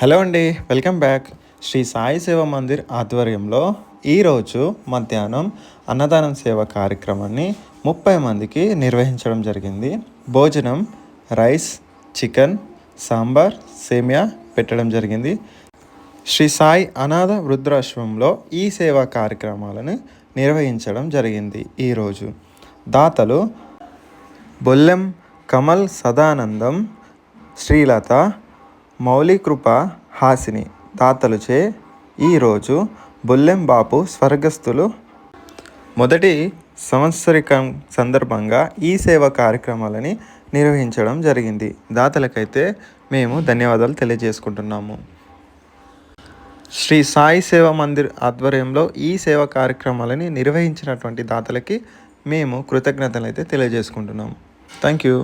Hello అండి, welcome back. Shri Sai సేవ మందిర్ ఆధ్వర్యంలో ఈరోజు మధ్యాహ్నం అన్నదానం సేవ కార్యక్రమాన్ని 30 మందికి నిర్వహించడం జరిగింది. భోజనం రైస్, చికెన్, సాంబార్, సేమియా పెట్టడం జరిగింది. శ్రీ సాయి అనాథ వృద్ధాశ్రమంలో ఈ సేవా కార్యక్రమాలను నిర్వహించడం జరిగింది. ఈరోజు దాతలు బొల్లెం కమల్ సదానందం, శ్రీలత, మౌలికృప, హాసిని దాతలుచే ఈరోజు బొల్లెం బాపు స్వర్గస్థులు మొదటి సంవత్సరికం సందర్భంగా ఈ సేవా కార్యక్రమాలని నిర్వహించడం జరిగింది. దాతలకైతే మేము ధన్యవాదాలు తెలియజేసుకుంటున్నాము. శ్రీ సాయి సేవా మందిర్ ఆధ్వర్యంలో ఈ సేవా కార్యక్రమాలని నిర్వహించినటువంటి దాతలకి మేము కృతజ్ఞతలు అయితే తెలియజేసుకుంటున్నాము. Thank you.